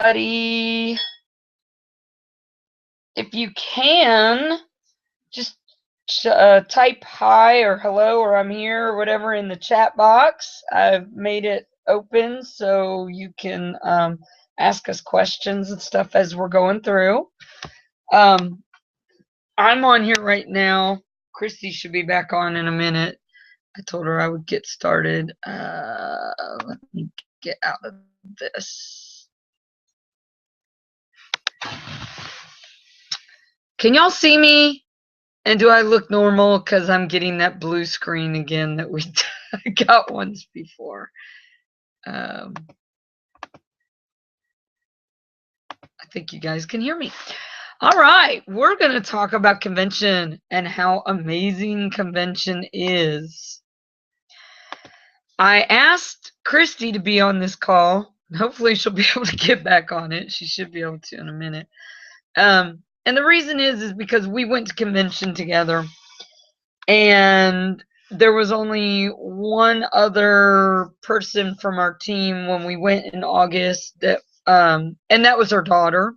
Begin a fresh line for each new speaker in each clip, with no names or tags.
everybody. If you can, just type hi or hello or I'm here or whatever in the chat box. I've made it open so you can ask us questions and stuff as we're going through. I'm on here right now. Christy should be back on in a minute. I told her I would get started. Let me get out of this. Can y'all see me? And do I look normal? Because I'm getting that blue screen again that we got once before. I think you guys can hear me. All right, we're going to talk about convention and how amazing convention is. I asked Christy to be on this call. Hopefully she'll be able to get back on it. She should be able to in a minute. And the reason is because we went to convention together, and there was only one other person from our team when we went in August, that and that was her daughter,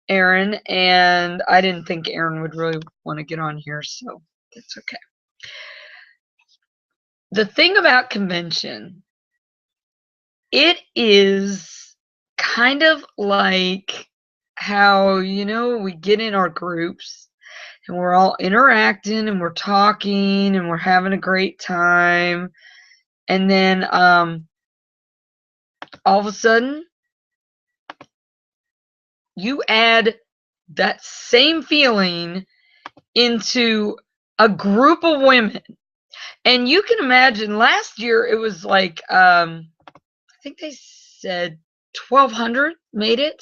Erin, and I didn't think Erin would really want to get on here, so it's okay. The thing about convention, it is kind of like how, we get in our groups and we're all interacting and we're talking and we're having a great time. And then all of a sudden, you add that same feeling into a group of women. And you can imagine last year it was like, I think they said 1,200 made it.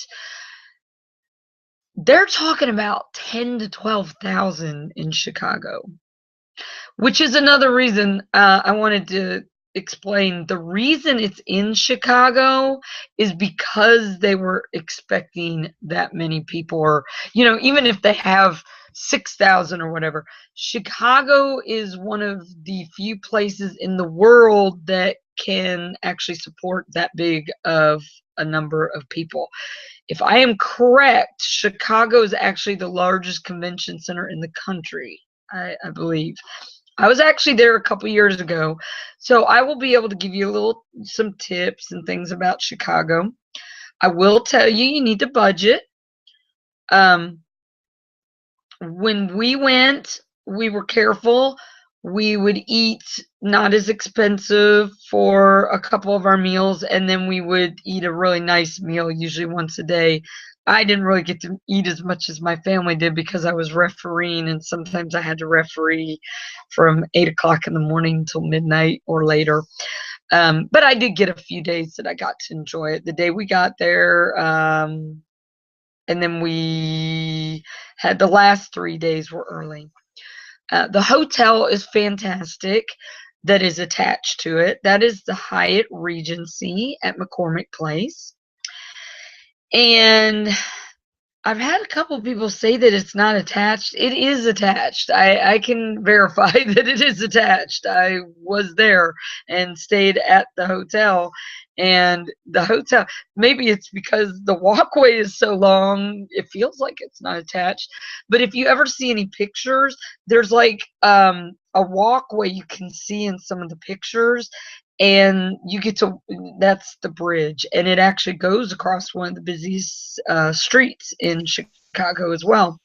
They're talking about 10 to 12,000 in Chicago, which is another reason I wanted to explain. The reason it's in Chicago is because they were expecting that many people, or, even if they have 6,000 or whatever, Chicago is one of the few places in the world that can actually support that big of a number of people. If I am correct, Chicago is actually the largest convention center in the country, I believe. I was actually there a couple years ago, so I will be able to give you some tips and things about Chicago. I will tell you, you need to budget. When we went, we were careful. We would eat not as expensive for a couple of our meals, and then we would eat a really nice meal, usually once a day. I didn't really get to eat as much as my family did because I was refereeing, and sometimes I had to referee from 8 o'clock in the morning till midnight or later. But I did get a few days that I got to enjoy it. The day we got there, and then we had the last 3 days were early. The hotel is fantastic that is attached to it. That is the Hyatt Regency at McCormick Place. And I've had a couple of people say that it's not attached. It is attached. I can verify that it is attached. I was there and stayed at the hotel. And the hotel, maybe it's because the walkway is so long, it feels like it's not attached. But if you ever see any pictures, there's like a walkway you can see in some of the pictures. And you get to, that's the bridge. And it actually goes across one of the busiest streets in Chicago as well.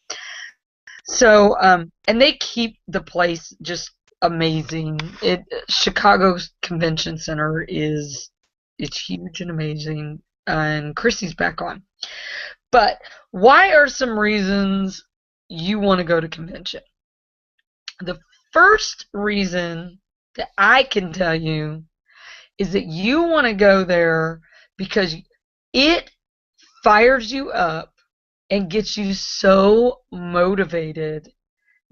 So, and they keep the place just amazing. Chicago's Convention Center it's huge and amazing, and Chrissy's back on. But why are some reasons you want to go to convention? The first reason that I can tell you is that you want to go there because it fires you up and gets you so motivated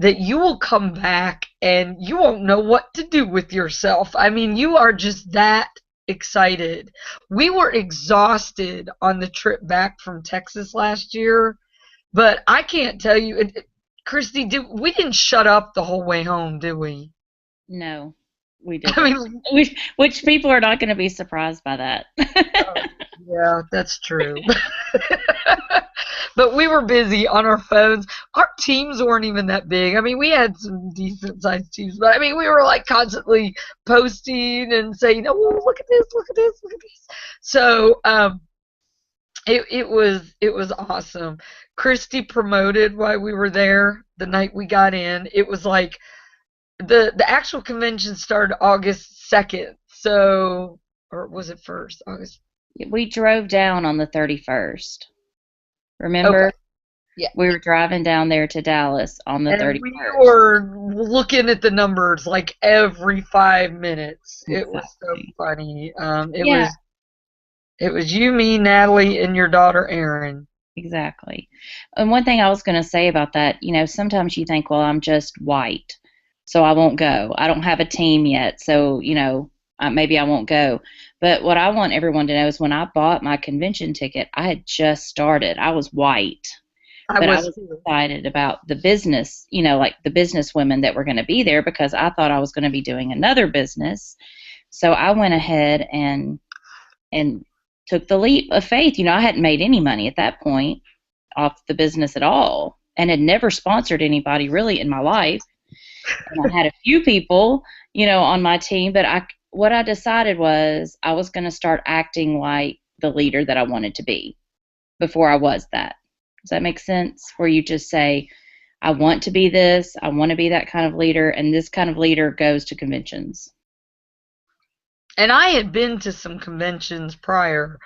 that you will come back and you won't know what to do with yourself. I mean, you are just that excited. We were exhausted on the trip back from Texas last year, but I can't tell you, Christy, we didn't shut up the whole way home, did we?
No, we didn't. I mean, which people are not going to be surprised by that.
Yeah, that's true. But we were busy on our phones. Our teams weren't even that big. I mean, we had some decent sized teams, but I mean, we were like constantly posting and saying, "Oh, look at this, look at this, look at this." So, it was awesome. Christy promoted while we were there the night we got in. It was like the actual convention started August 2nd, so, or was it first? August.
We drove down on the 31st.
Okay.
Remember?
Yeah.
We were driving down there to Dallas on the
And we
31st.
were looking at the numbers like every 5 minutes. It was so
Exactly.
funny.
Yeah,
It was you, me, Natalie, and your daughter Erin.
exactly. And one thing I was going to say about that, sometimes you think, well, I'm just white, so I won't go. I don't have a team yet, so, maybe I won't go. But what I want everyone to know is when I bought my convention ticket, I had just started. I was white,
I
but I
was
was excited about the business, like the business women that were going to be there because I thought I was going to be doing another business. So I went ahead and took the leap of faith. I hadn't made any money at that point off the business at all and had never sponsored anybody really in my life. And I had a few people, on my team, but what I decided was I was going to start acting like the leader that I wanted to be before I was that. Does that make sense? Where you just say, I want to be this, I want to be that kind of leader, and this kind of leader goes to conventions.
And I had been to some conventions prior,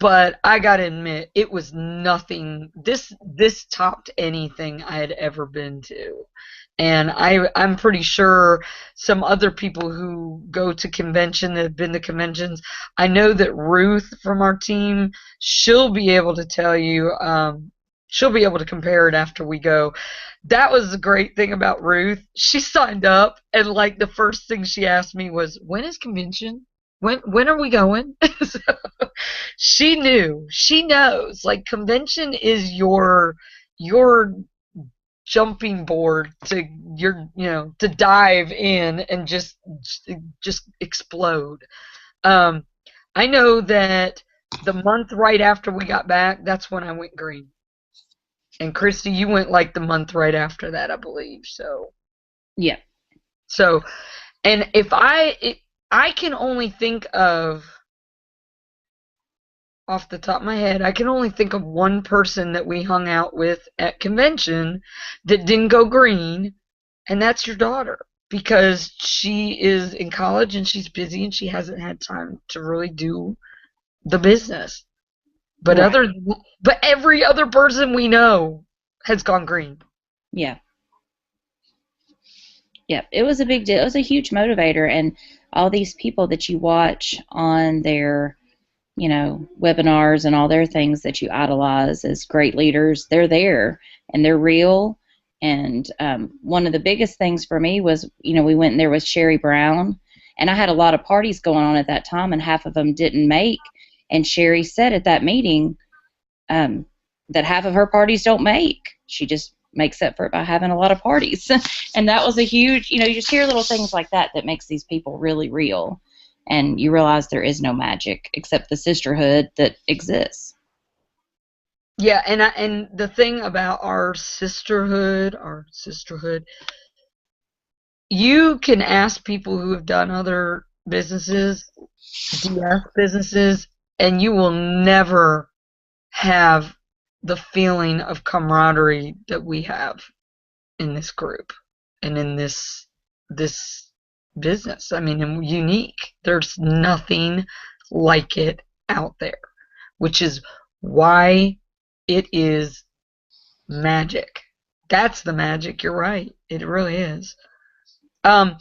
but I gotta admit, it was nothing. This topped anything I had ever been to. And I'm pretty sure some other people who go to convention that have been to conventions, I know that Ruth from our team, she'll be able to tell you, she'll be able to compare it after we go. That was the great thing about Ruth. She signed up, and like the first thing she asked me was, "When is convention? When are we going?" So she knew. She knows. Like convention is your jumping board to to dive in and just explode. Um, I know that the month right after we got back, that's when I went green. And Christy, you went like the month right after that, I believe. So,
Yeah.
so, and if I can only think of off the top of my head, I can only think of one person that we hung out with at convention that didn't go green, and that's your daughter. Because she is in college and she's busy and she hasn't had time to really do the business. But
Right.
but every other person we know has gone green.
Yeah. Yeah. It was a big deal. It was a huge motivator, and all these people that you watch on their webinars and all their things that you idolize as great leaders, they're there and they're real. And one of the biggest things for me was, we went in there with Sherry Brown, and I had a lot of parties going on at that time, and half of them didn't make. And Sherry said at that meeting that half of her parties don't make. She just makes up for it by having a lot of parties. And that was a huge, you just hear little things like that that makes these people really real, and you realize there is no magic except the sisterhood that exists.
Yeah, and the thing about our sisterhood, you can ask people who have done other businesses, DS businesses, and you will never have the feeling of camaraderie that we have in this group and in this business. I mean, in Younique, there's nothing like it out there, which is why it is magic. That's the magic. You're right. It really is. Um,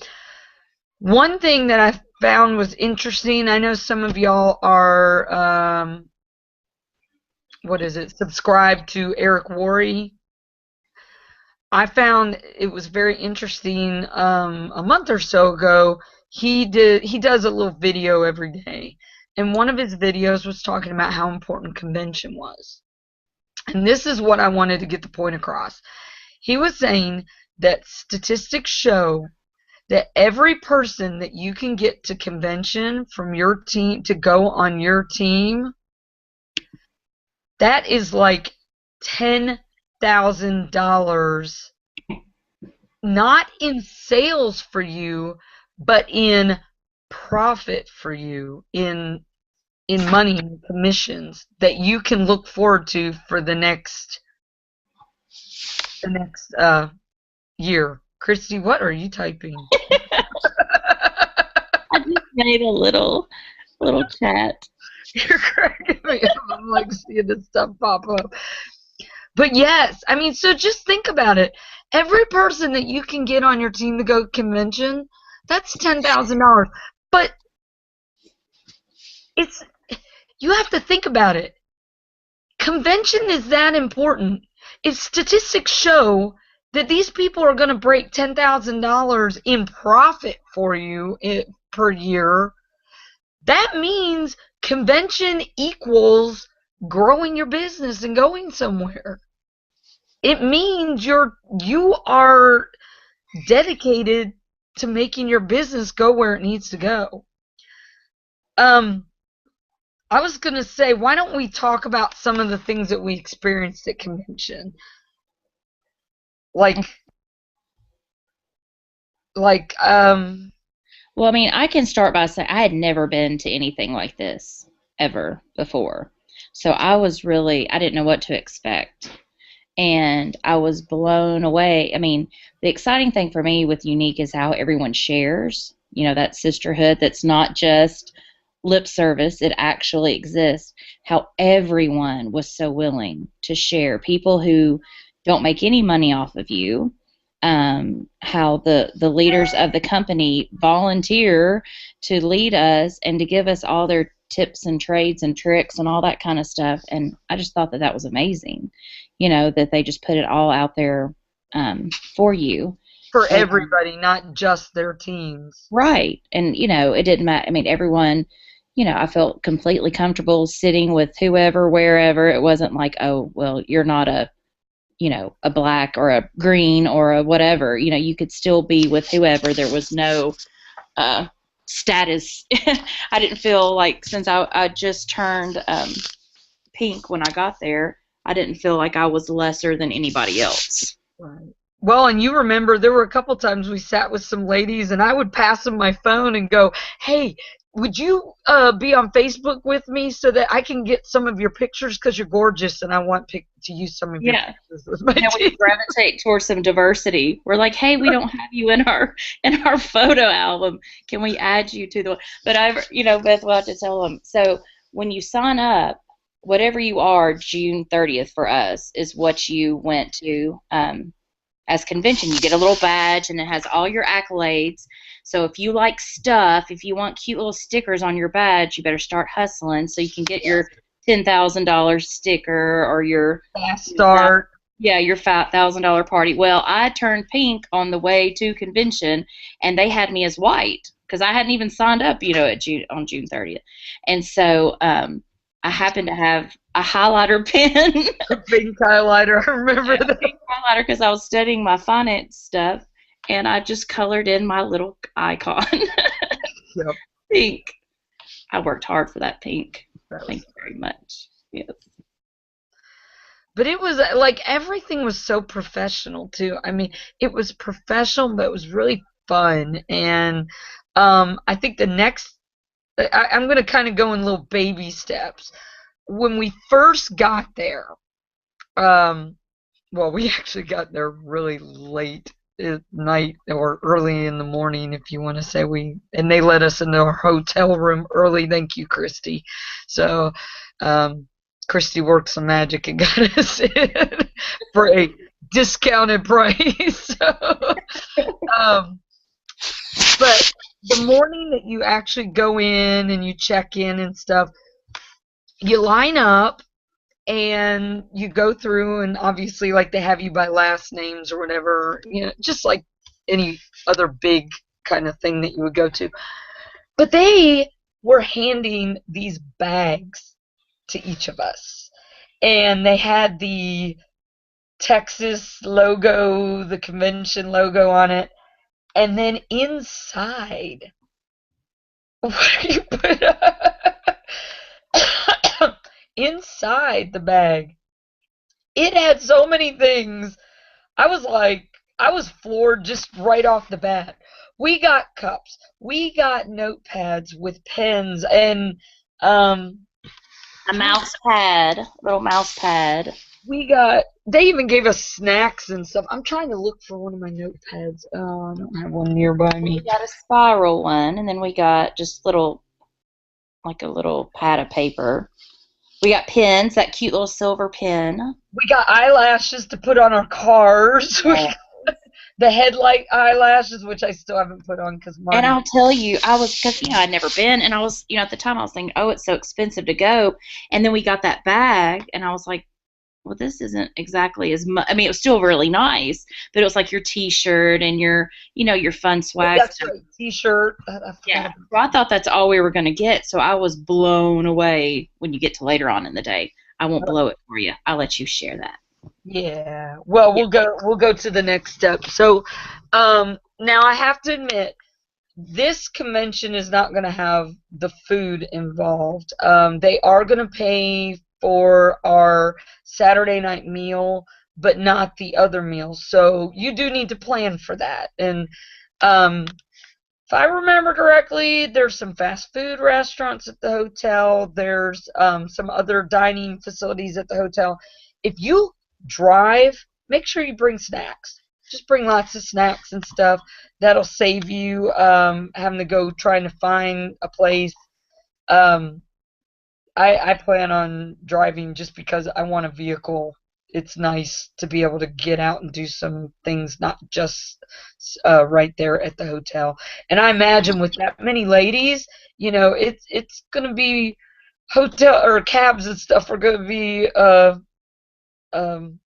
One thing that I found was interesting. I know some of y'all are what is it? Subscribed to Eric Worre. I found it was very interesting. A month or so ago, he does a little video every day, and one of his videos was talking about how important convention was. And this is what I wanted to get the point across. He was saying that statistics show that every person that you can get to convention from your team to go on your team That is like $10,000, not in sales for you, but in profit for you, in money and commissions that you can look forward to for the next year. Christy, what are you typing?
I just made a little chat.
You're cracking me up. I'm like seeing this stuff pop up. But yes, I mean, so just think about it. Every person that you can get on your team to go convention, that's $10,000. But it's you have to think about it. Convention is that important. If statistics show that these people are going to break $10,000 in profit for you per year, that means convention equals growing your business and going somewhere. It means you are dedicated to making your business go where it needs to go. I was going to say, why don't we talk about some of the things that we experienced at convention? Like, like,
Well, I mean, I can start by saying I had never been to anything like this ever before. So I didn't know what to expect. And I was blown away. I mean, the exciting thing for me with Younique is how everyone shares, that sisterhood that's not just lip service, it actually exists. How everyone was so willing to share. People who don't make any money off of you, how the leaders of the company volunteer to lead us and to give us all their tips and trades and tricks and all that kind of stuff. And I just thought that that was amazing, that they just put it all out there for you.
for everybody, not just their teams.
Right. And, it didn't matter. I mean, everyone, I felt completely comfortable sitting with whoever, wherever. It wasn't like, oh, well, you're not a black or a green or a whatever. You could still be with whoever. There was no status. I didn't feel like, since I just turned pink when I got there, I didn't feel like I was lesser than anybody else.
Right. Well, and you remember there were a couple times we sat with some ladies, and I would pass them my phone and go, "Hey, would you be on Facebook with me so that I can get some of your pictures because you're gorgeous, and I want to use some of your pictures with my
we gravitate towards some diversity. We're like, hey, we don't have you in our photo album. Can we add you to the? But Beth will have to tell them. So when you sign up, whatever you are, June 30th for us is what you went to as convention. You get a little badge, and it has all your accolades. So if you like stuff, if you want cute little stickers on your badge, you better start hustling so you can get your $10,000 sticker or your
fast start.
Your $5,000 party. Well, I turned pink on the way to convention, and they had me as white because I hadn't even signed up, on June 30th. And so I happened to have a highlighter pen.
A pink highlighter, I remember that.
Pink highlighter because I was studying my finance stuff, and I just colored in my little icon.
Yep.
Pink. I worked hard for that pink. Thank you very much. Yes.
But it was like everything was so professional too. I mean, it was professional, but it was really fun. And I think I'm going to kind of go in little baby steps. When we first got there, well, we actually got there really late at night or early in the morning, if you want to say and they let us into our hotel room early. Thank you, Christy. So, Christy worked some magic and got us in for a discounted price. So, but the morning that you actually go in and you check in and stuff, you line up and you go through, and obviously, like, they have you by last names or whatever, just like any other big kind of thing that you would go to. But they were handing these bags to each of us, and they had the Texas logo, the convention logo on it, and then inside, what do you put? inside the bag, it had so many things. I was like, I was floored just right off the bat. We got cups. We got notepads with pens and
A
trying
mouse pad, little mouse pad.
we got they even gave us snacks and stuff. I'm trying to look for one of my notepads. Oh, I don't have one nearby
We
me.
got a spiral one, and then we got just little, like a little pad of paper. We got pins, that cute little silver pin.
We got eyelashes to put on our cars. We
Yeah.
got the headlight eyelashes, which I still haven't put on because
And
Marty.
I'll tell you, I was, because, I'd never been, and I was, at the time I was thinking, oh, it's so expensive to go. And then we got that bag, and I was like, well, this isn't exactly as much. I mean, it was still really nice, but it was like your T-shirt and your, your fun
Oh,
swag
that's
stuff.
right, T-shirt. I forgot
Yeah.
about.
So I thought that's all we were going to get. So I was blown away when you get to later on in the day. I won't blow it for you. I'll let you share that.
Yeah. Well,
Yeah.
we'll go to the next step. So, now I have to admit, this convention is not going to have the food involved. They are going to pay for our Saturday night meal, but not the other meals. So you do need to plan for that. And um, if I remember correctly, there's some fast food restaurants at the hotel. There's some other dining facilities at the hotel. If you drive, make sure you bring snacks. Just bring lots of snacks and stuff. That'll save you having to go trying to find a place. Um, I plan on driving just because I want a vehicle. It's nice to be able to get out and do some things, not just right there at the hotel. And I imagine with that many ladies, it's gonna be hotel or cabs and stuff are gonna be um,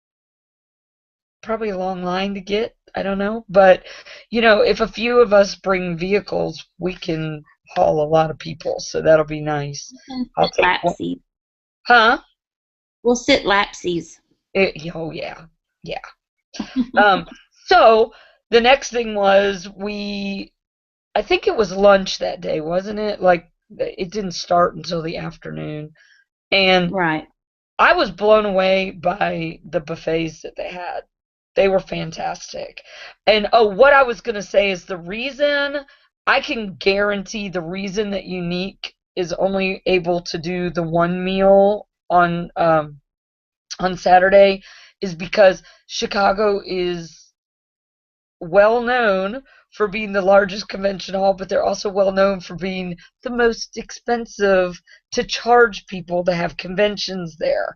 probably a long line to get. I don't know, but if a few of us bring vehicles, we can haul a lot of people, so that'll be nice.
And
I'll
sit
take one.
lapsies.
Huh?
We'll sit lapsies.
Oh yeah, yeah. Um, so the next thing was I think it was lunch that day, wasn't it? Like it didn't start until the afternoon, and
Right.
I was blown away by the buffets that they had. They were fantastic. And oh, what I was gonna say is I can guarantee the reason that Younique is only able to do the one meal on Saturday is because Chicago is well known for being the largest convention hall, but they're also well known for being the most expensive to charge people to have conventions there.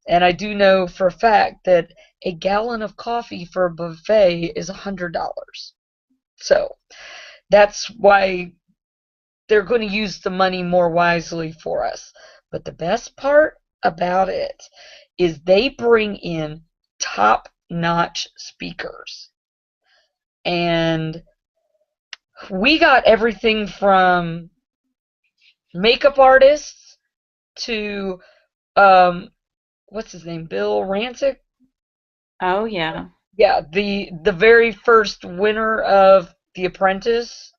And I do know for a fact that a gallon of coffee for a buffet is $100. So that's why they're going to use the money more wisely for us. But the best part about it is they bring in top notch speakers. And we got everything from makeup artists to um what's his name? Bill Rancic?
Oh, yeah.
Yeah, the very first winner of The Apprentice.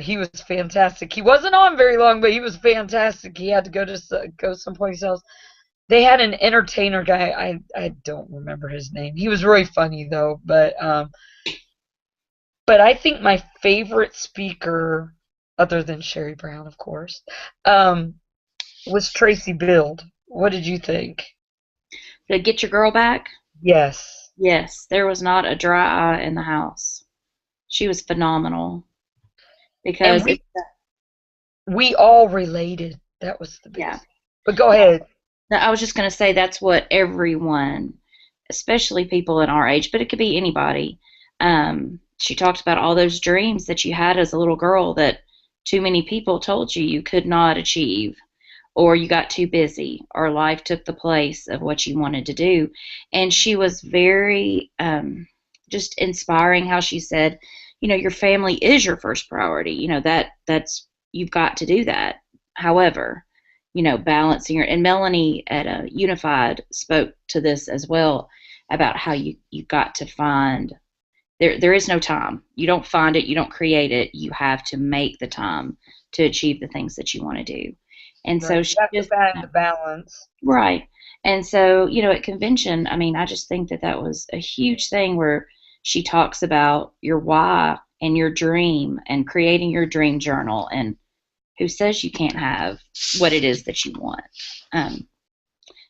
He was fantastic. He wasn't on very long, but he was fantastic. He had to go someplace else. They had an entertainer guy. I don't remember his name. He was really funny though. But I think my favorite speaker, other than Sherry Brown, of course, um, was Tracy Bild. What did you think?
To get your girl back?
Yes.
Yes. There was not a dry eye in the house. She was phenomenal
And
because
we all related. That was the
yeah.
biggest. But go ahead.
Now, I was just going to say that's what everyone, especially people in our age, but it could be anybody. She talked about all those dreams that you had as a little girl that too many people told you could not achieve, or you got too busy, or life took the place of what you wanted to do. And she was very just inspiring how she said, your family is your first priority. That's you've got to do that. However, balancing your, and Melanie at Unified spoke to this as well about how you got to find there is no time. You don't find it, you don't create it. You have to make the time to achieve the things that you want to do. And
Right.
so
You
she
have to
just,
find the balance.
right. And so, at convention, I mean, I just think that that was a huge thing where she talks about your why and your dream and creating your dream journal and who says you can't have what it is that you want. Um,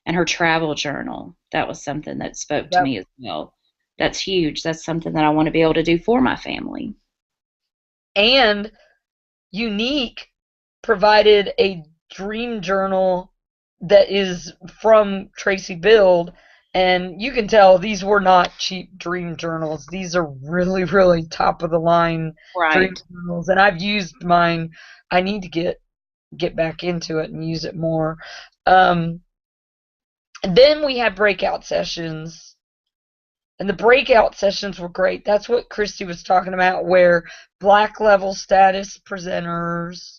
and her travel journal, that was something that spoke to
That
me as well. That's huge. That's something that I want to be able to do for my family.
and Younique provided a dream journal that is from Tracy Build, and you can tell these were not cheap dream journals. These are really, really top of the line dream
Right.
journals, and I've used mine. I need to get back into it and use it more. Um, then we had breakout sessions, and the breakout sessions were great. That's what Christy was talking about, where black level status presenters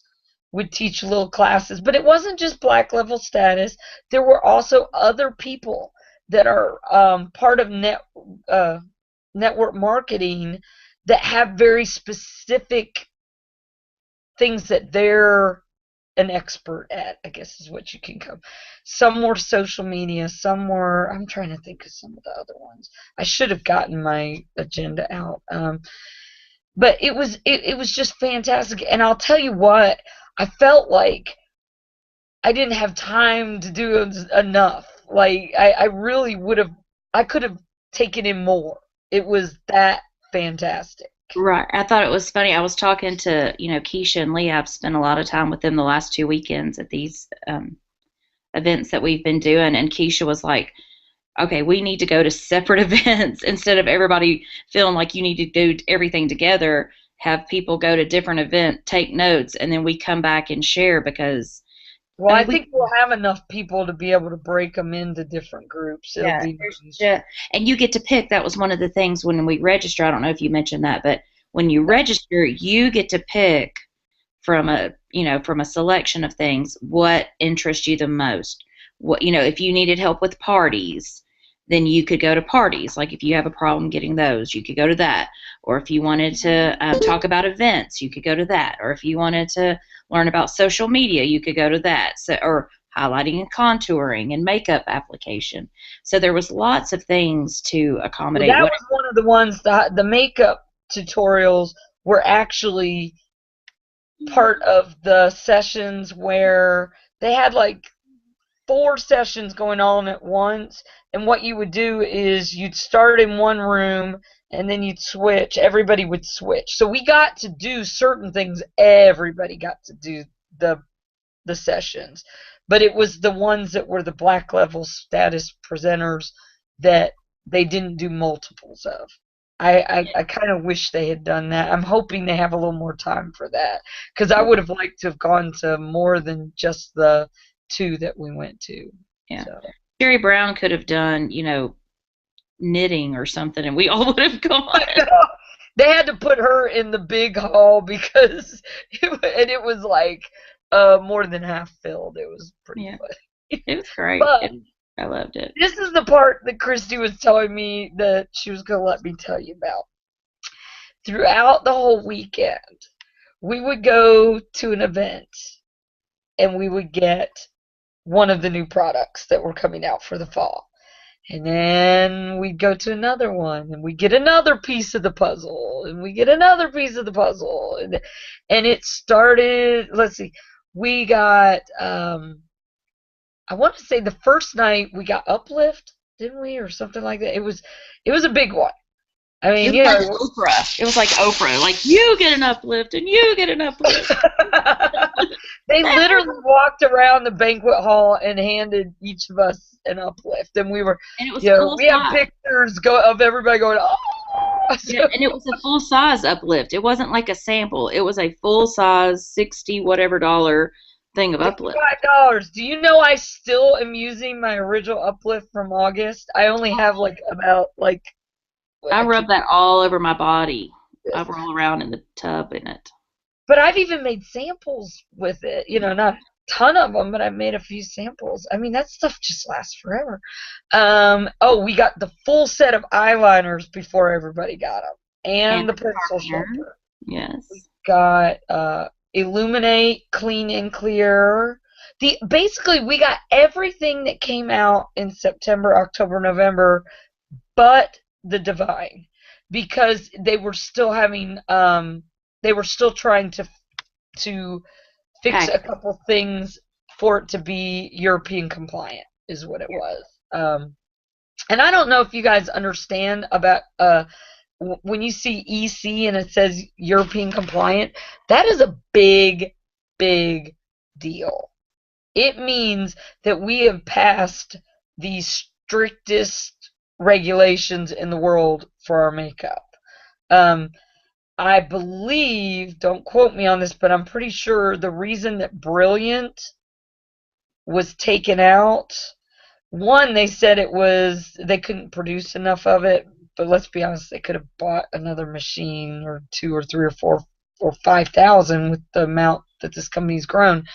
would teach little classes. But it wasn't just black level status. There were also other people that are part of network marketing that have very specific things that they're an expert at, I guess is what you can come. Some were social media, some were, I'm trying to think of some of the other ones. I should have gotten my agenda out. But it was just fantastic. And I'll tell you what, I felt like I didn't have time to do enough. Like I really would have, I could have taken in more. It was that fantastic.
Right. I thought it was funny. I was talking to, Keisha and Lee. I've spent a lot of time with them the last 2 weekends at these events that we've been doing. And Keisha was like, okay, we need to go to separate events instead of everybody feeling like you need to do everything together. Have people go to different event, take notes, and then we come back and share because,
Well,
I
I
mean, we,
think we'll have enough people to be able to break them into different groups. It'll
yeah,
be
there's
nice.
just, and you get to pick. That was one of the things when we register. I don't know if you mentioned that, but when you register, you get to pick from a selection of things what interests you the most. What, if you needed help with parties, then you could go to parties. Like if you have a problem getting those, you could go to that. Or if you wanted to talk about events, you could go to that. Or if you wanted to learn about social media, you could go to that. So, or highlighting and contouring and makeup application. So there was lots of things to
Well,
accommodate
that
what.
was one of the ones that the makeup tutorials were actually part of the sessions where they had like 4 sessions going on at once. And what you would do is you'd start in one room and then you'd switch. Everybody would switch. So we got to do certain things. Everybody got to do the the sessions, but it was the ones that were the black level status presenters that they didn't do multiples of. I kind of wish they had done that. I'm hoping they have a little more time for that because I would have liked to have gone to more than just the 2 that we went to.
Yeah.
So
Jerry Brown could have done, knitting or something, and we all would have gone.
they had to put her in the big hall because it was like more than half filled. It was pretty
Yeah,
funny.
it was great.
But
I loved it.
this is the part that Christy was telling me that she was going to let me tell you about. Throughout the whole weekend, we would go to an event and we would get one of the new products that were coming out for the fall. And then we'd go to another one and we get another piece of the puzzle and we get another piece of the puzzle. And it started, let's see, we got, I want to say the first night we got Uplift, didn't we? Or something like that. It was a big one. I
It
mean,
was like Oprah. It was like Oprah. Like you get an uplift and you get an uplift.
they literally walked around the banquet hall and handed each of us an uplift, and we were,
And it was full
we have
size.
pictures of everybody going, oh.
Yeah, and it was a full size uplift. It wasn't like a sample. It was a full size 60 whatever dollar thing of uplift.
$65. Do you know I still am using my original uplift from August? I only have like about like
I
I
rub
can't,
that all over my body. I roll around in the tub in it.
but I've even made samples with it. Not a ton of them, but I've made a few samples. I mean, that stuff just lasts forever. Oh, we got the full set of eyeliners before everybody got them,
And
and the
the
pencil
sharpener.
sharpener.
Yes.
Got Illuminate, Clean and Clear. Basically we got everything that came out in September, October, November, but the Divine, because they were still trying to fix
Pack.
a couple things for it to be European compliant, is what it was. And I don't know if you guys understand about when you see EC and it says European compliant, that is a big, big deal. It means that we have passed the strictest regulations in the world for our makeup. Um, I believe, don't quote me on this, but I'm pretty sure the reason that Brilliant was taken out, one, they said it was they couldn't produce enough of it, but let's be honest, they could have bought another machine or two or three or four or 5,000 with the amount that this company's grown.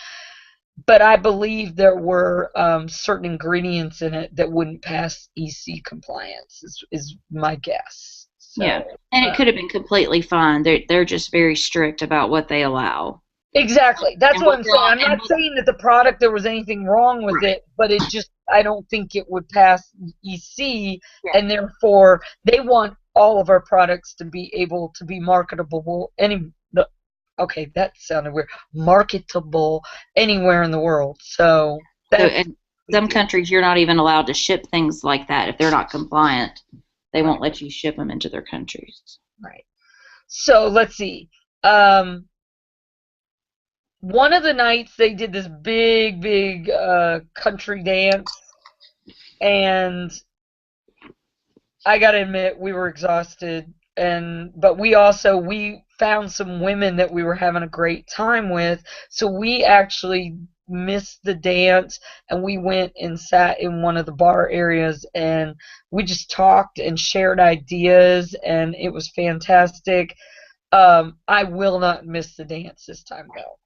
But I believe there were certain ingredients in it that wouldn't pass EC compliance, is my guess.
Yeah,
So
and it could have been completely fine. They're just very strict about what they allow.
exactly, that's
And
what
what
I'm
they're
saying.
all,
I'm
and
not saying that the product there was anything wrong with
right.
it, but it just I don't think it would pass EC,
Yeah.
and therefore they want all of our products to be able to be marketable okay, that sounded weird. Marketable anywhere in the world. So
So
that's
in some countries, you're not even allowed to ship things like that if they're not compliant. They
right.
won't let you ship them into their countries.
Right. So let's see. Um, one of the nights they did this big, big country dance, and I gotta admit we were exhausted, and but we found some women that we were having a great time with, so we actually missed the dance and we went and sat in one of the bar areas and we just talked and shared ideas and it was fantastic. I will not miss the dance this time though.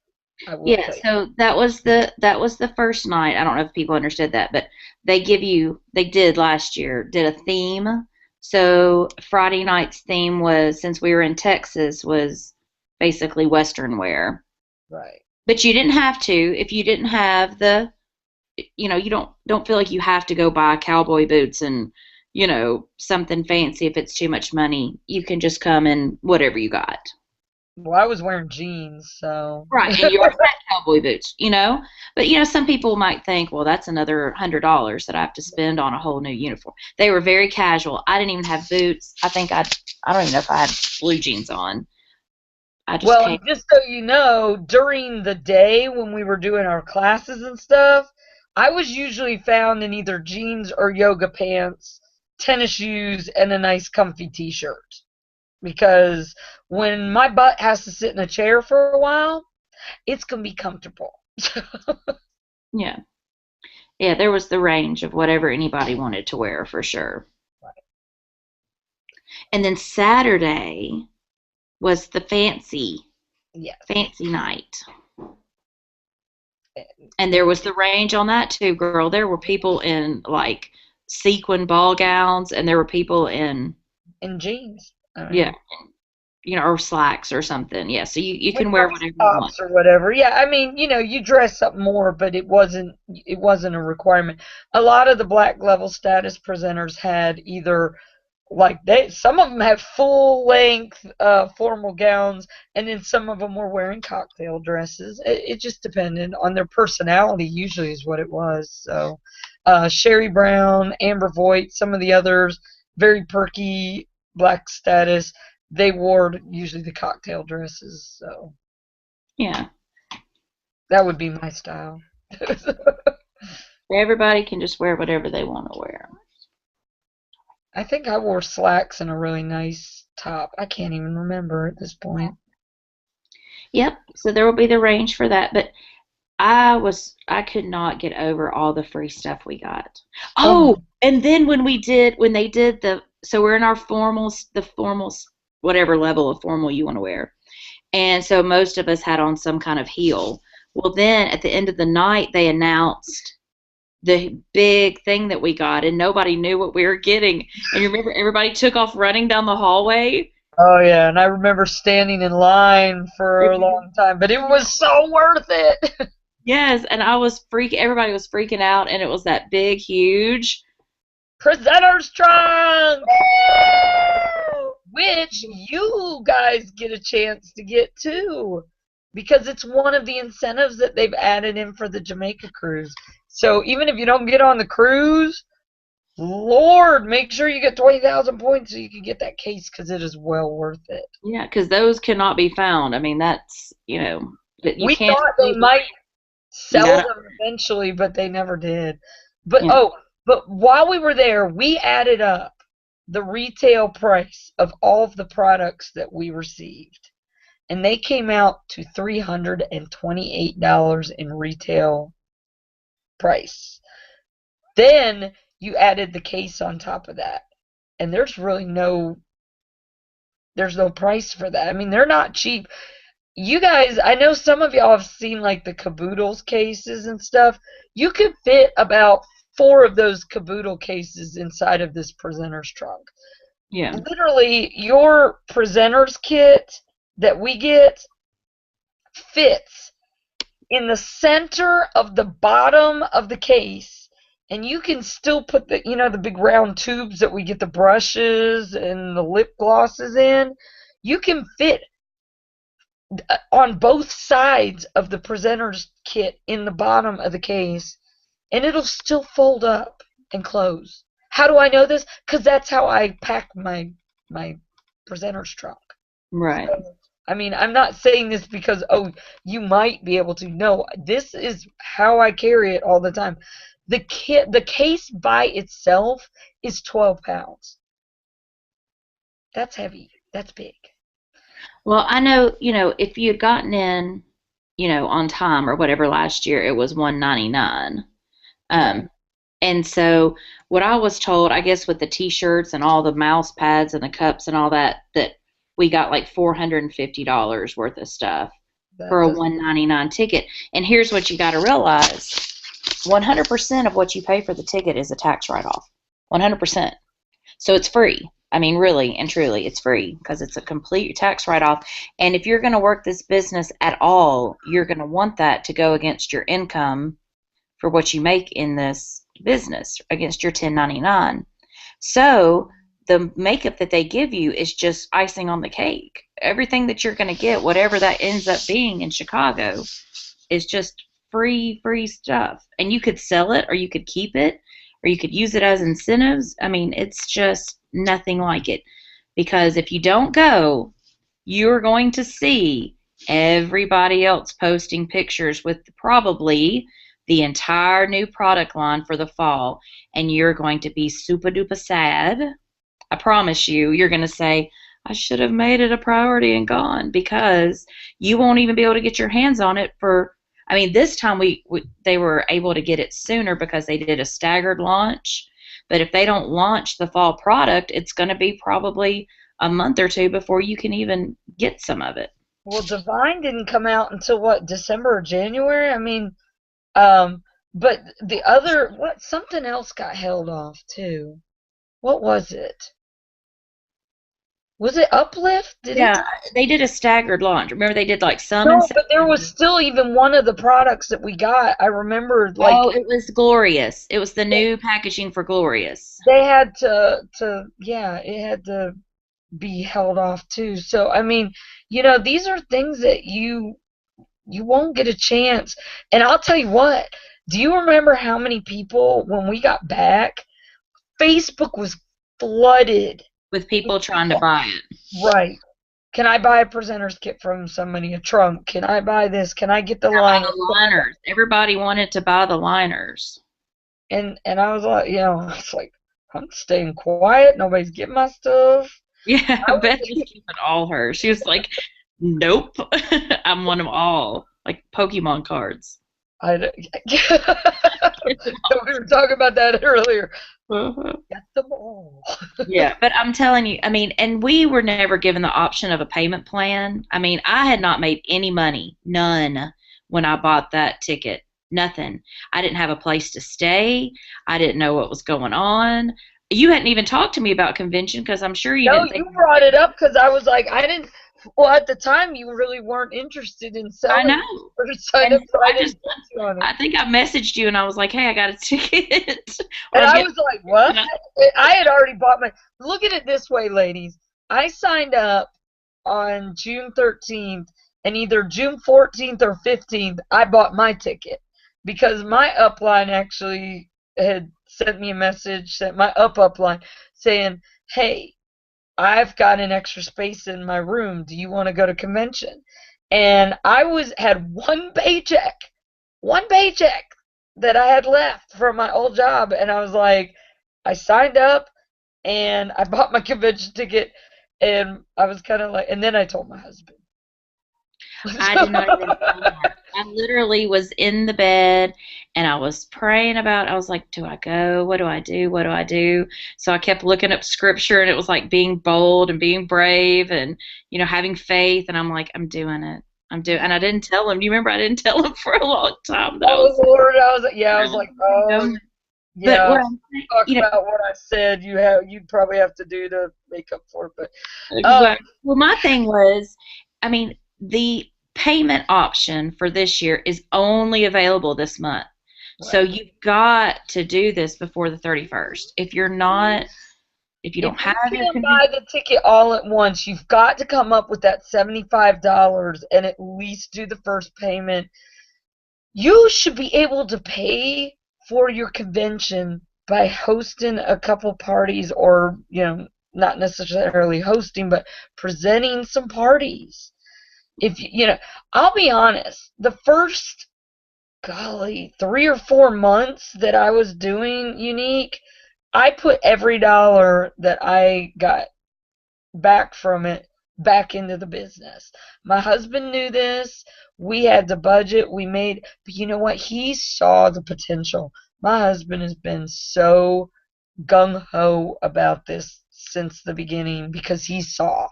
I will
Yeah,
tell you.
so that was the first night. I don't know if people understood that, but they did last year, did a theme. So Friday night's theme was, since we were in Texas, was basically Western wear.
Right.
But you didn't have to if you didn't have you don't feel like you have to go buy cowboy boots and, something fancy if it's too much money. You can just come in whatever you got.
Well, I was wearing jeans, so
Right, and you already had cowboy boots. But some people might think, well, that's another $100 that I have to spend on a whole new uniform. They were very casual. I didn't even have boots. I don't even know if I had blue jeans on. I just
well,
came.
just so you know, during the day when we were doing our classes and stuff, I was usually found in either jeans or yoga pants, tennis shoes, and a nice comfy t-shirt. Because when my butt has to sit in a chair for a while, it's going to be comfortable.
Yeah, yeah. There was the range of whatever anybody wanted to wear for sure. And then Saturday was the
Yes.
fancy night. And there was the range on that too, girl. There were people in like sequin ball gowns, and there were people
In jeans. I
yeah,
mean,
or slacks or something. Yeah, so you
with
can wear
nice
whatever you want.
tops or whatever. Yeah, I mean, you dress up more, but it wasn't a requirement. A lot of the black level status presenters had either like some of them had full length formal gowns, and then some of them were wearing cocktail dresses. It just depended on their personality. Usually is what it was. So Sherry Brown, Amber Voigt, some of the others, very perky black status, they wore usually the cocktail dresses. So
Yeah,
that would be my style.
everybody can just wear whatever they want to wear.
I think I wore slacks and a really nice top. I can't even remember at this point.
Yep. So there will be the range for that, but I could not get over all the free stuff we got.
Oh,
Oh, and then when they did so we're in our the formals, whatever level of formal you want to wear. And so most of us had on some kind of heel. Well, then at the end of the night, they announced the big thing that we got, and nobody knew what we were getting. And you remember everybody took off running down the hallway?
oh yeah, and I remember standing in line for a long time, but it was so worth it.
Yes, and I was everybody was freaking out, and it was that big, huge.
Presenter's trunk, which you guys get a chance to get too, because it's one of the incentives that they've added in for the Jamaica cruise. So even if you don't get on the cruise, Lord, make sure you get 20,000 points so you can get that case because it is well worth it.
Yeah, because those cannot be found. I mean, that's, that you
We
can't
thought they
Google
might
it. You
sell
gotta,
them eventually, but they never did. But
yeah.
oh, but while we were there, we added up the retail price of all of the products that we received, and they came out to $328 in retail price. Then you added the case on top of that, and there's no price for that. I mean, they're not cheap. You guys, I know some of y'all have seen like the caboodles cases and stuff. You could fit about four of those caboodle cases inside of this presenter's trunk.
Yeah.
Literally, your presenter's kit that we get fits in the center of the bottom of the case, and you can still put the big round tubes that we get the brushes and the lip glosses in. You can fit on both sides of the presenter's kit in the bottom of the case, and it'll still fold up and close. How do I know this? Because that's how I pack my presenter's trunk.
Right.
So, I mean, I'm not saying this because, oh, you might be able to. No, this is how I carry it all the time. The case by itself is 12 pounds. That's heavy. That's big.
Well, I know, if you had gotten in, on time or whatever last year, it was 199.
Right.
Um, and so what I was told, I guess with the t-shirts and all the mouse pads and the cups and all that, that we got like $450 worth of stuff for
That
a
does.
199 ticket. And here's what you got to realize. 100% of what you pay for the ticket is a tax write-off. 100%. So it's free. I mean, really and truly, it's free because it's a complete tax write-off. And if you're going to work this business at all, you're going to want that to go against your income for what you make in this business, against your 1099. So the makeup that they give you is just icing on the cake. Everything that you're going to get, whatever that ends up being in Chicago, is just free stuff. And you could sell it, or you could keep it, or you could use it as incentives. I mean, it's just nothing like it. Because if you don't go, you're going to see everybody else posting pictures with probably the entire new product line for the fall, and you're going to be super duper sad. I promise you, you're going to say, I should have made it a priority and gone, because you won't even be able to get your hands on it for. I mean, this time they were able to get it sooner because they did a staggered launch. But if they don't launch the fall product, it's going to be probably a month or two before you can even get some of it.
Well, Divine didn't come out until what, December or January? I mean, um, but the other, something else got held off too. What was it? Was it Uplift? Did it?
Yeah, they did a staggered launch. Remember, they did like some in
No, but there was
September.
still even one of the products that we got. I remember, like,
Oh, it was Glorious. It was the new packaging for Glorious.
they had yeah, it had to be held off too. So, I mean, these are things that you won't get a chance. And I'll tell you what, do you remember how many people, when we got back, Facebook was flooded
With
with
people trying to
people,
buy it.
right? Can I buy a presenter's kit from somebody? A trunk? Can I buy this? Can I get the
Yeah, all
liner?
the liners. Everybody wanted to buy the liners.
And I was like, I was like, I'm staying quiet. Nobody's getting my stuff.
Yeah,
I
Beth was
was,
keeping all hers. She was like, nope, I'm one of all. Like Pokemon cards.
I, we were talking about that earlier.
Uh-huh.
Get them all.
Yeah, but I'm telling you, I mean, and we were never given the option of a payment plan. I mean, I had not made any money, none, when I bought that ticket. Nothing. I didn't have a place to stay. I didn't know what was going on. You hadn't even talked to me about convention because I'm sure you
No,
didn't
you
think we were
brought
going
it
to.
up because I was like, I didn't. Well, at the time, you really weren't interested in
I
selling
know.
or sign
And
up,
so
so I
I
didn't
just,
put you on it.
I think I messaged you and I was like, hey, I got a ticket. Or
And
I'm
I
getting,
was like, what?
you know,
I had already bought my. Look at it this way, ladies. I signed up on June 13th, and either June 14th or 15th, I bought my ticket because my upline actually had sent me a message, sent my upline saying, hey, I've got an extra space in my room. Do you want to go to convention? And I had one paycheck that I had left from my old job, and I was like, I signed up and I bought my convention ticket, and I was kind of like, and then I told my husband.
I did not even tell him. I literally was in the bed and I was praying about, I was like, do I go? What do I do? What do I do? So I kept looking up scripture and it was like being bold and being brave and, having faith. And I'm like, I'm doing it. And I didn't tell him. Do you remember I didn't tell him for a long time that I
Oh
was,
Lord, I was like, yeah, I was like,
I'm
oh
going. But
yeah.
what I'm saying,
Talk about what I said. You'd probably have to do to make up for it, but um,
exactly. Well, my thing was, I mean, the payment option for this year is only available this month. So
right.
you've got to do this before the 31st. If you don't
If you
have your
can't
convention,
buy the ticket all at once, you've got to come up with that $75 and at least do the first payment. You should be able to pay for your convention by hosting a couple parties or, not necessarily hosting, but presenting some parties. If I'll be honest, the first, golly, 3 or 4 months that I was doing Younique, I put every dollar that I got back from it back into the business. My husband knew this. We had the budget. We made, but you know what? He saw the potential. My husband has been so gung ho about this since the beginning because he saw.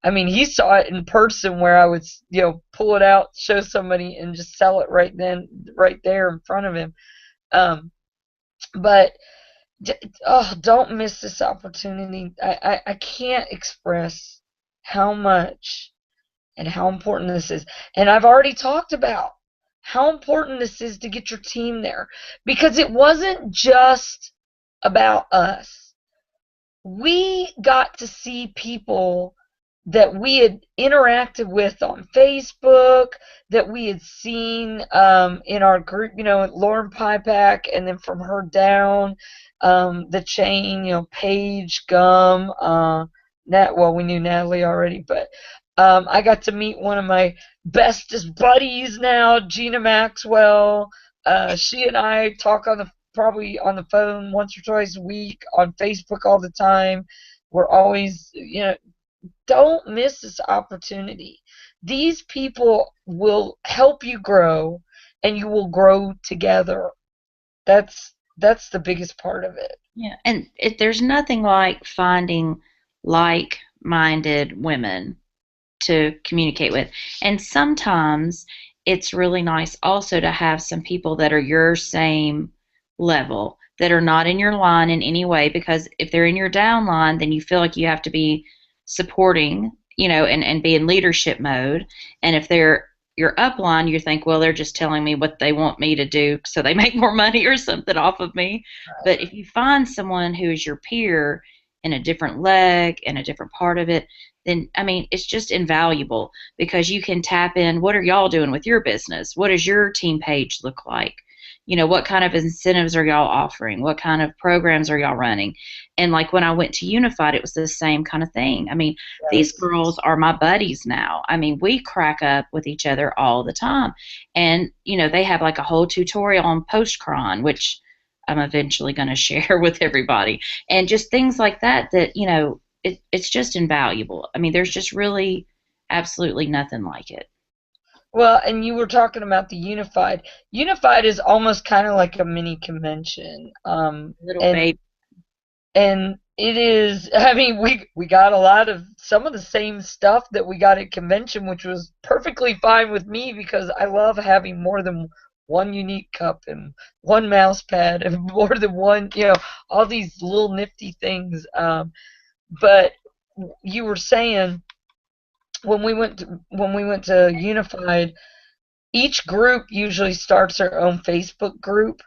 I mean, he saw it in person where I would, pull it out, show somebody, and just sell it right then, right there in front of him. Um, but oh, don't miss this opportunity. I can't express how much and how important this is. And I've already talked about how important this is to get your team there because it wasn't just about us. We got to see people that we had interacted with on Facebook, that we had seen in our group, Lauren Pipak, and then from her down the chain, Paige, Gum, well, we knew Natalie already, but I got to meet one of my bestest buddies now, Gina Maxwell. She and I talk probably on the phone once or twice a week, on Facebook all the time. We're always, don't miss this opportunity. These people will help you grow and you will grow together. That's the biggest part of it.
yeah. And there's nothing like finding like-minded women to communicate with. And sometimes it's really nice also to have some people that are your same level, that are not in your line in any way, because if they're in your down line, then you feel like you have to be supporting, and be in leadership mode. And if they're your upline, you think, well, they're just telling me what they want me to do so they make more money or something off of me. But if you find someone who is your peer in a different leg, in a different part of it, then I mean, it's just invaluable because you can tap in. What are y'all doing with your business? What does your team page look like? What kind of incentives are y'all offering? What kind of programs are y'all running? And like when I went to Unified, it was the same kind of thing. I mean, these
Yes.
girls are my buddies now. I mean, we crack up with each other all the time. And, they have like a whole tutorial on post-cron, which I'm eventually going to share with everybody. And just things like that, it's just invaluable. I mean, there's just really absolutely nothing like it.
Well, and you were talking about the Unified. Unified is almost kind of like a mini convention.
Little
And
baby.
it is, I mean, we got a lot of some of the same stuff that we got at convention, which was perfectly fine with me because I love having more than one Younique cup and one mouse pad and more than one, all these little nifty things. But you were saying when we went to Unified, each group usually starts their own Facebook group.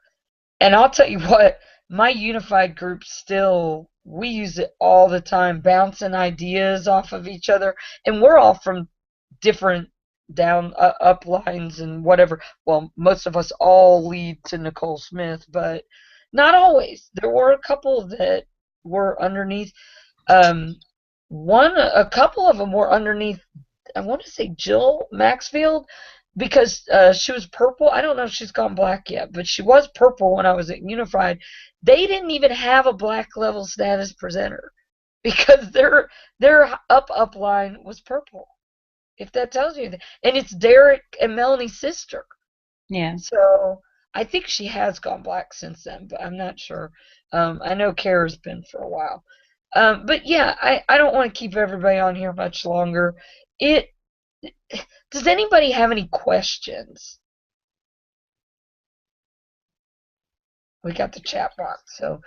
And I'll tell you what, my Unified group still, we use it all the time, bouncing ideas off of each other. And we're all from different down up lines and whatever. Well, most of us all lead to Nicole Smith, but not always. There were a couple that were underneath. Um, a couple of them were underneath. I want to say Jill Maxfield because she was purple. I don't know if she's gone black yet, but she was purple when I was at Unified. They didn't even have a black level status presenter because their up line was purple. If that tells you anything, and it's Derek and Melanie's sister.
Yeah.
So I think she has gone black since then, but I'm not sure. I know Kara's been for a while. But yeah, I don't want to keep everybody on here much longer. It Does anybody have any questions? We got the chat box, so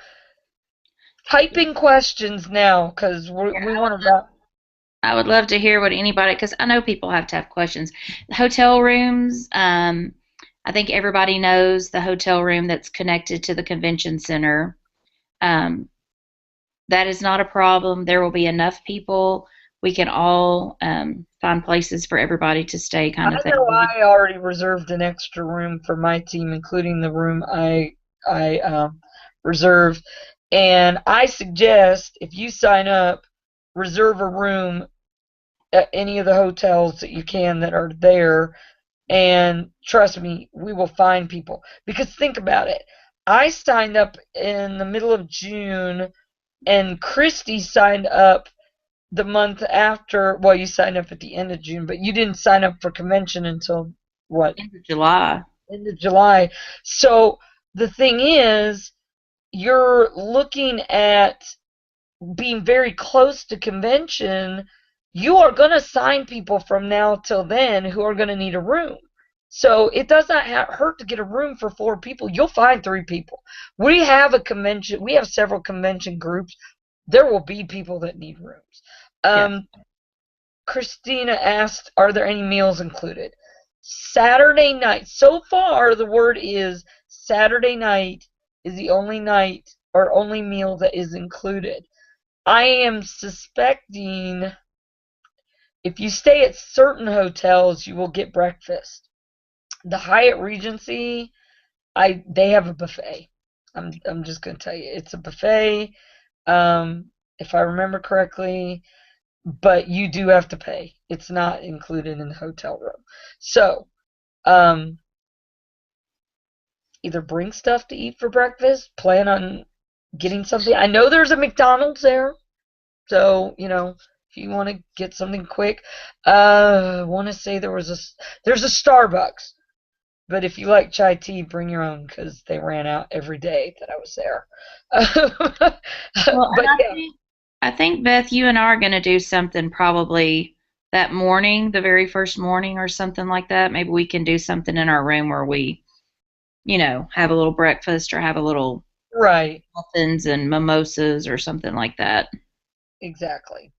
type in questions now because we want to wrap.
I would love to hear what anybody, because I know people have to have questions. Hotel rooms, I think everybody knows the hotel room that's connected to the convention center. Um, that is not a problem. There will be enough people. We can all find places for everybody to stay,
I
kind of thing.
know I already reserved an extra room for my team, including the room I reserved. And I suggest if you sign up, reserve a room at any of the hotels that you can that are there. And trust me, we will find people. Because think about it. I signed up in the middle of June, and Christy signed up the month after. Well, you signed up at the end of June, but you didn't sign up for convention until what?
End of July.
End of July. So the thing is, you're looking at being very close to convention. You are going to sign people from now till then who are going to need a room. So it does not hurt to get a room for 4 people. You'll find 3 people. We have a convention. We have several convention groups. There will be people that need rooms.
Yeah.
Christina asked, are there any meals included? Saturday night. So far, the word is Saturday night is the only night or only meal that is included. I am suspecting if you stay at certain hotels, you will get breakfast. The Hyatt Regency, they have a buffet. I'm just gonna tell you, it's a buffet. If I remember correctly, but you do have to pay. It's not included in the hotel room. So, either bring stuff to eat for breakfast, plan on getting something. I know there's a McDonald's there, so if you want to get something quick. I want to say there's a Starbucks, but if you like chai tea, bring your own because they ran out every day that I was there.
Well, and
But yeah,
I think Beth, you and I are going to do something probably that morning, the very first morning or something like that. Maybe we can do something in our room where we, have a little breakfast or have a little
right,
muffins and mimosas or something like that.
exactly.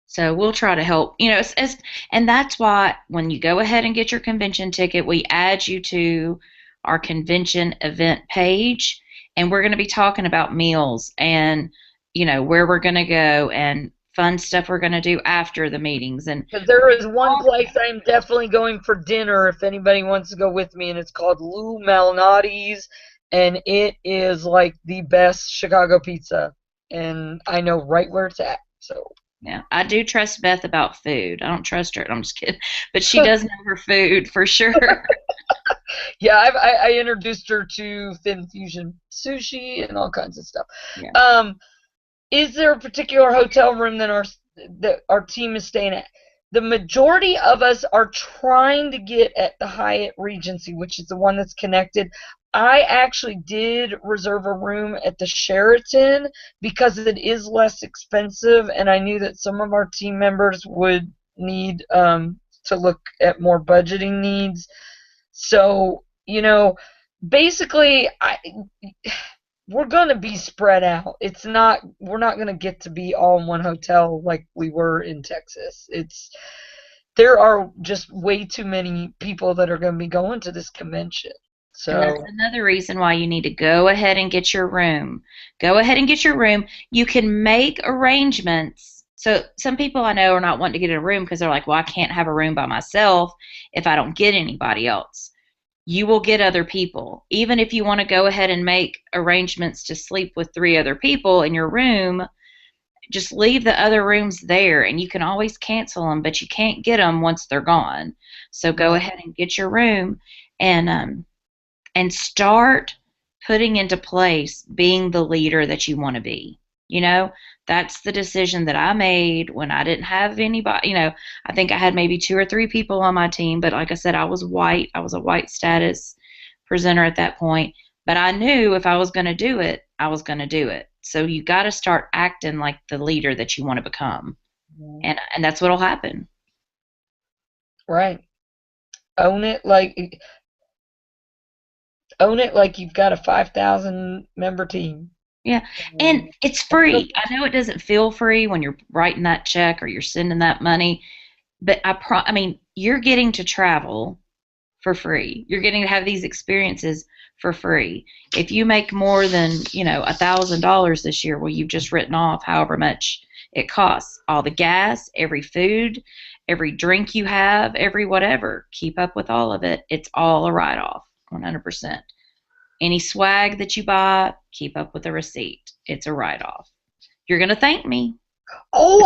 So we'll try to help. And that's why when you go ahead and get your convention ticket, we add you to our convention event page, and we're going to be talking about meals and where we're going to go and fun stuff we're going to do after the meetings. And
Because there is one place I'm definitely going for dinner if anybody wants to go with me, and it's called Lou Malnati's, and it is like the best Chicago pizza, and I know right where it's at. So
yeah, I do trust Beth about food. I don't trust her. I'm just kidding, but she does know her food for sure.
yeah, I introduced her to Thin Fusion sushi and all kinds of stuff.
Yeah.
Is there a particular hotel room that our team is staying at? The majority of us are trying to get at the Hyatt Regency, which is the one that's connected. I actually did reserve a room at the Sheraton because it is less expensive, and I knew that some of our team members would need to look at more budgeting needs. So, basically, we're going to be spread out. We're not going to get to be all in one hotel like we were in Texas. there are just way too many people that are going to be going to this convention.
And that's
So,
another reason why you need to go ahead and get your room. Go ahead and get your room. You can make arrangements. So some people I know are not wanting to get a room because they're like, well, I can't have a room by myself if I don't get anybody else. You will get other people. Even if you want to go ahead and make arrangements to sleep with three other people in your room, just leave the other rooms there and you can always cancel them, but you can't get them once they're gone. So go
right,
ahead and get your room and start putting into place being the leader that you want to be. You know, that's the decision that I made when I didn't have anybody. You know, I think I had maybe two or three people on my team, but like I said, I was white. I was a white status presenter at that point. But I knew if I was going to do it, I was going to do it. So you got to start acting like the leader that you want to become, and that's what'll happen.
right. Own it you've got a 5,000 member team.
Yeah, and it's free. I know it doesn't feel free when you're writing that check or you're sending that money, but I mean, you're getting to travel for free. You're getting to have these experiences for free. If you make more than, $1,000 this year, well, you've just written off however much it costs. All the gas, every food, every drink you have, every whatever. Keep up with all of it. It's all a write off, 100%. Any swag that you buy, keep up with the receipt. It's a write off. You're going to thank me.
Oh,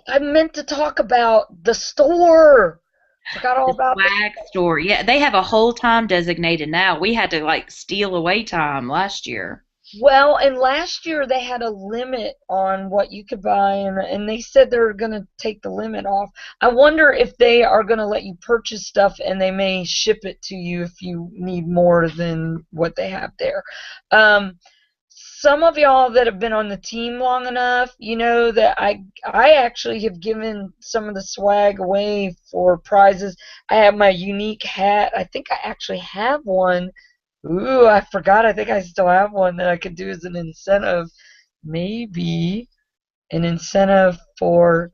I meant to talk about the store. Forgot all
The
about the
swag store. Yeah, they have a whole time designated now. We had to like steal away time last year.
Well, and last year they had a limit on what you could buy, and they said they're going to take the limit off. I wonder if they are going to let you purchase stuff and they may ship it to you if you need more than what they have there. Some of y'all that have been on the team long enough, you know that I actually have given some of the swag away for prizes. I have my Younique hat. I think I actually have one. Ooh, I forgot. I think I still have one that I could do as an incentive. Maybe an incentive for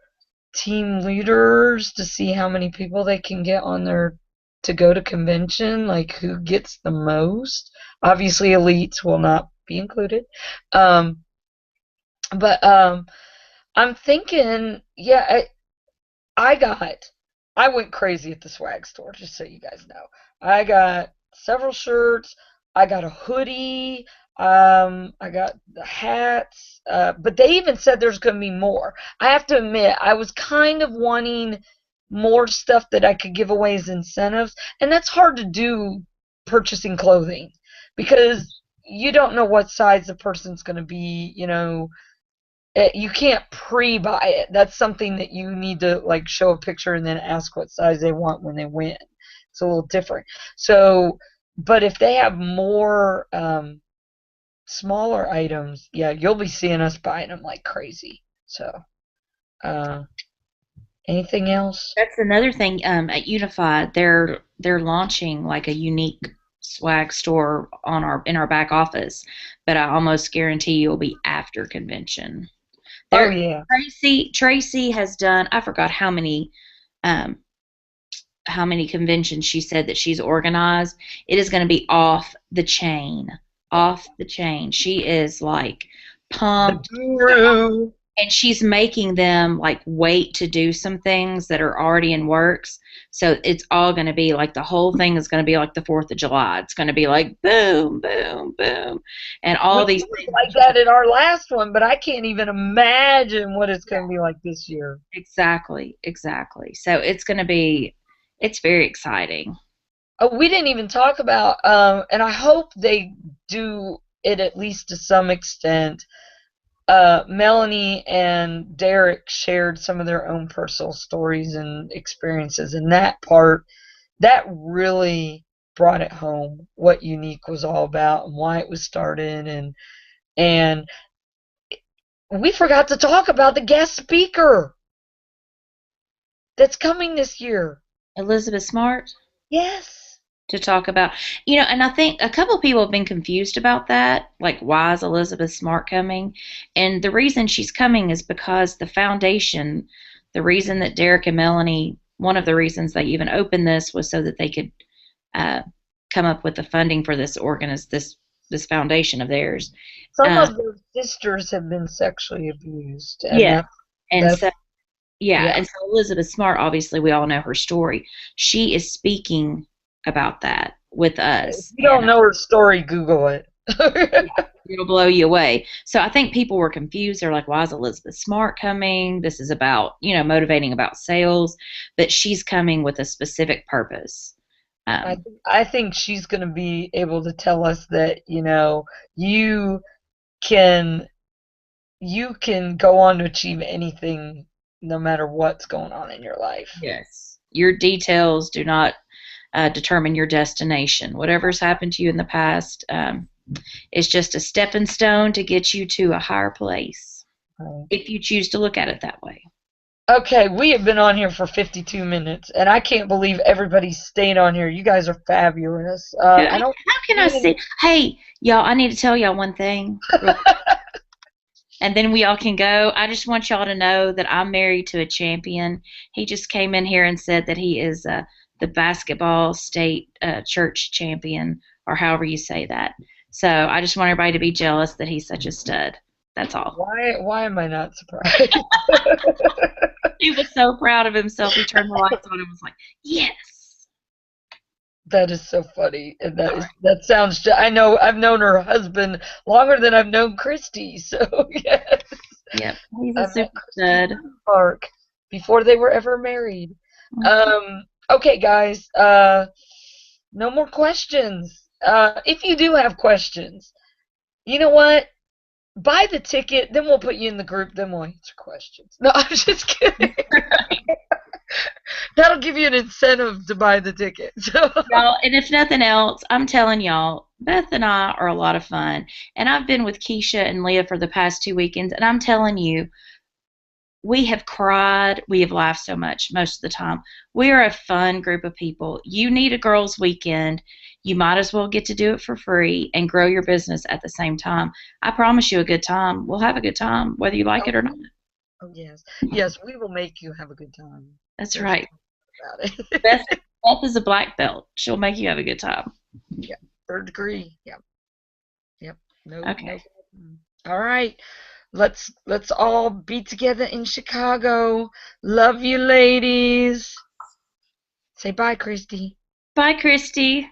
team leaders to see how many people they can get on their to go to convention, like who gets the most. Obviously, elites will not be included. Um, but I'm thinking, yeah, I got, I went crazy at the swag store, just so you guys know. I got several shirts. I got a hoodie. I got the hats. But they even said there's going to be more. I have to admit, I was kind of wanting more stuff that I could give away as incentives, and that's hard to do purchasing clothing because you don't know what size the person's going to be, you can't pre-buy it. That's something that you need to like show a picture and then ask what size they want when they win. It's a little different. So, but if they have more smaller items, yeah, you'll be seeing us buying them like crazy. So, uh, anything else?
That's another thing. At Unified, they're launching like a unique swag store on our back office, but I almost guarantee you'll be after convention.
Oh
There,
yeah.
Tracy has done. I forgot um, how many conventions she said that she's organized. It is going to be off the chain, off the chain. She is like
The
pumped,
guru.
and she's making them like wait to do some things that are already in works. So it's all going to be like the whole thing is going to be like the 4th of July. It's going to be like boom, boom, boom, and all
Which
these
was
things.
like that at our last one, but I can't even imagine what it's going to be like this year.
Exactly, exactly. So it's very exciting.
Oh, we didn't even talk about, and I hope they do it at least to some extent. Melanie and Derek shared some of their own personal stories and experiences, and that really brought it home what Younique was all about and why it was started, and we forgot to talk about the guest speaker that's coming this year.
Elizabeth Smart
Yes.
to talk about, and I think a couple of people have been confused about that. Like, why is Elizabeth Smart coming? And the reason she's coming is because the foundation, the reason that Derek and Melanie one of the reasons they even opened this was so that they could uh, come up with the funding for this foundation of theirs.
Some
Uh,
of their sisters have been sexually abused, and
yeah, and
that's
so yeah,
yeah.
and so Elizabeth Smart, obviously, we all know her story. She is speaking about that with
If
us,
you don't
and
know her story, Google it.
yeah, it'll blow you away. So I think people were confused. They're like, why is Elizabeth Smart coming? This is about, motivating about sales, but she's coming with a specific purpose. Um,
I think she's going to be able to tell us that, you can you can go on to achieve anything no matter what's going on in your life.
yes. Your details do not determine your destination. Whatever's happened to you in the past is just a stepping stone to get you to a higher place,
Right.
if you choose to look at it that way.
Okay, we have been on here for 52 minutes, and I can't believe everybody's staying on here. You guys are fabulous. I don't
How can I
even.
say, hey, y'all, I need to tell y'all one thing, and then we all can go. I just want y'all to know that I'm married to a champion. He just came in here and said that he is the basketball state church champion, or however you say that. So I just want everybody to be jealous that he's such a stud. That's all.
Why am I not surprised?
He was so proud of himself. He turned the lights on and was like, "Yes."
That is so funny, and
Sorry.
that sounds. I know I've known her husband longer than I've known Christy, so yes,
Yep. He's a
I've met
super
Christy
stud.
Park before they were ever married.
Mhm.
Okay, guys. No more questions. If you do have questions, you know what? Buy the ticket, then we'll put you in the group, then we'll answer questions. No, I'm just kidding. That'll give you an incentive to buy the ticket. So,
Y'all, and if nothing else, I'm telling y'all, Beth and I are a lot of fun. And I've been with Keisha and Leah for the past 2 weekends, and I'm telling you, we have cried, we have laughed so much most of the time. We are a fun group of people. You need a girls' weekend. You might as well get to do it for free and grow your business at the same time. I promise you a good time. We'll have a good time, whether you like
oh,
it or not.
oh yes, yes, we will make you have a good time.
That's
There's
right.
no doubt about
Beth,
it.
Beth is a black belt. She'll make you have a good time.
Yeah, third degree. Yeah, yep. No,
Okay.
no. All right. Let's all be together in Chicago. Love you, ladies. Say bye, Christy.
Bye, Christy.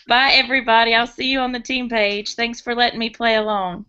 Bye, everybody. I'll see you on the team page. Thanks for letting me play along.